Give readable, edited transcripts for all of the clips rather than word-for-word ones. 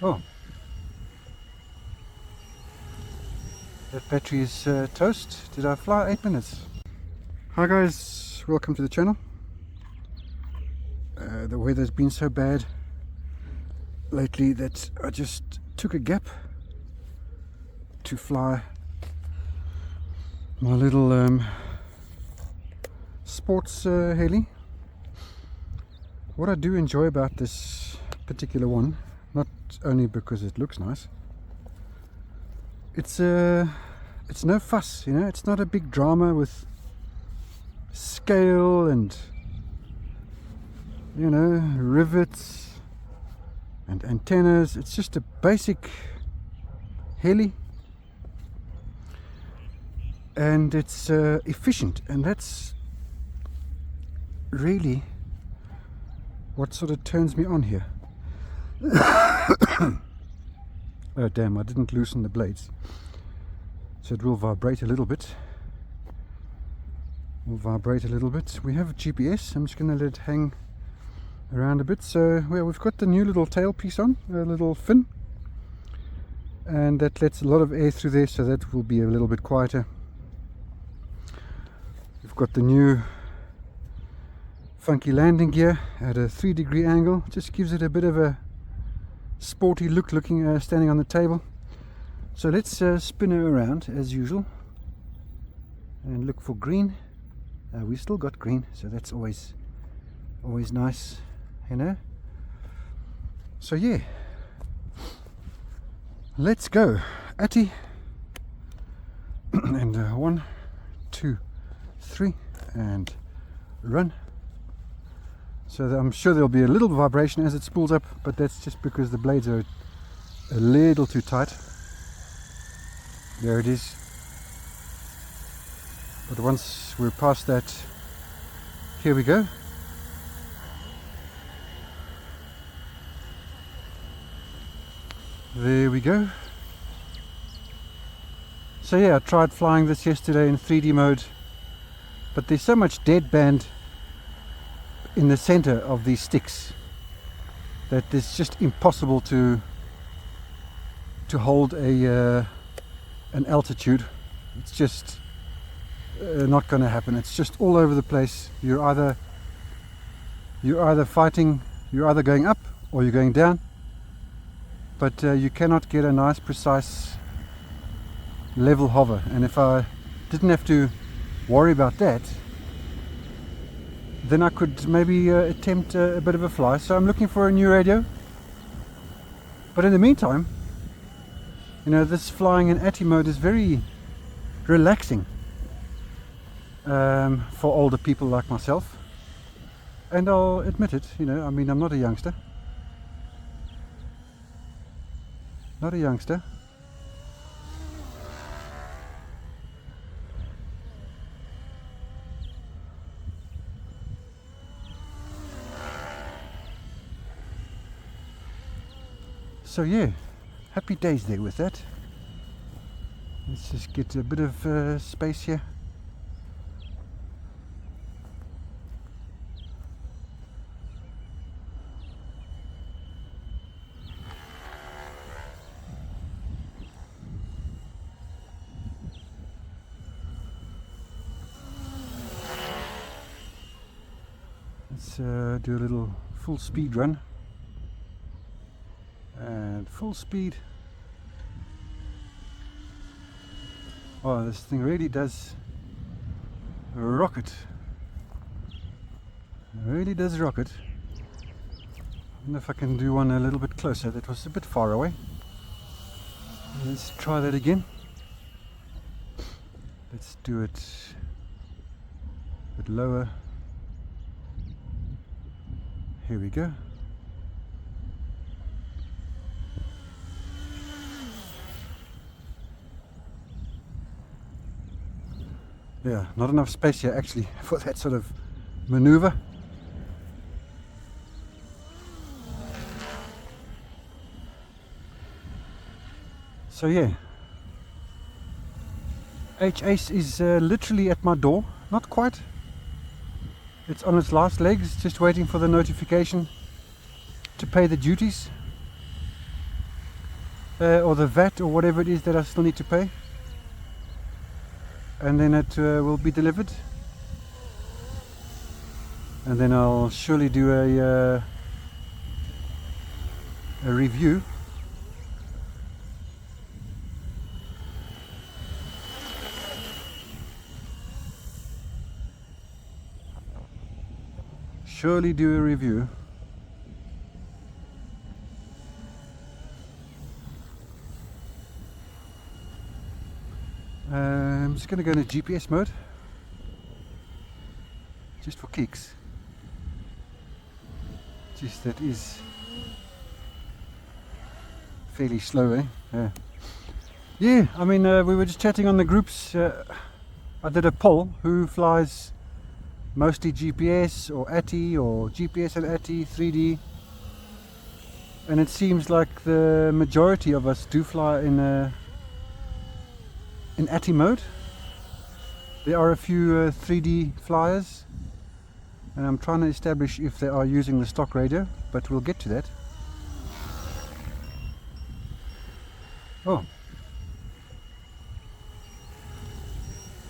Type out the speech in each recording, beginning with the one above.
Oh, that battery is toast. Did I fly 8 minutes? Hi guys, welcome to the channel. The weather's been so bad lately that I just took a gap to fly my little sports heli. What I do enjoy about this particular one, not only because it looks nice, it's no fuss, you know. It's not a big drama with scale and, you know, rivets and antennas. It's just a basic heli, and it's efficient, and that's really what sort of turns me on here. Oh damn, I didn't loosen the blades, so it will vibrate a little bit. We have a GPS. I'm just going to let it hang around a bit. So well, we've got the new little tail piece on, a little fin, and that lets a lot of air through there, so that will be a little bit quieter. We've got the new funky landing gear at a 3-degree angle. Just gives it a bit of a sporty look, standing on the table. So let's spin her around as usual and look for green. We still got green, so that's always nice, you know. So yeah, let's go, Atty. And 1, 2, 3, and run. So I'm sure there'll be a little vibration as it spools up, but that's just because the blades are a little too tight. There it is. But once we're past that, here we go. There we go. So yeah, I tried flying this yesterday in 3D mode, but there's so much deadband in the center of these sticks that it's just impossible to hold an altitude. It's just not going to happen. It's just all over the place. You're either fighting, you're either going up or you're going down, but you cannot get a nice precise level hover. And if I didn't have to worry about that, then I could maybe attempt a bit of a fly. So I'm looking for a new radio, but in the meantime, you know, this flying in Atty mode is very relaxing for older people like myself. And I'll admit it, you know, I mean, I'm not a youngster. So yeah, happy days there with that. Let's just get a bit of space here. Let's do a little full speed run. And full speed. Oh, this thing really does rocket. Really does rocket. I wonder if I can do one a little bit closer. That was a bit far away. Let's try that again. Let's do it a bit lower. Here we go. Yeah, not enough space here actually for that sort of maneuver. So yeah, H-Ace is literally at my door. Not quite. It's on its last legs, just waiting for the notification to pay the duties. or the VAT or whatever it is that I still need to pay, and then it will be delivered, and then I'll surely do a review. Surely do a review. I'm just going to go into GPS mode, just for kicks. Just that is fairly slow, eh? Yeah, I mean, we were just chatting on the groups. I did a poll: who flies mostly GPS or ATI, or GPS and ATI 3D, and it seems like the majority of us do fly in ATI mode. There are a few 3D flyers, and I'm trying to establish if they are using the stock radio, but we'll get to that. Oh,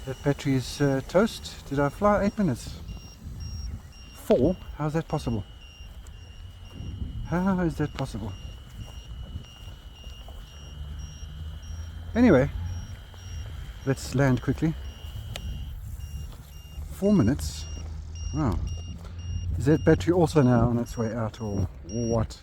that battery is toast. Did I fly 8 minutes? 4? How's that possible? How is that possible? Anyway, let's land quickly. 4 minutes? Wow. Is that battery also now on its way out, or what?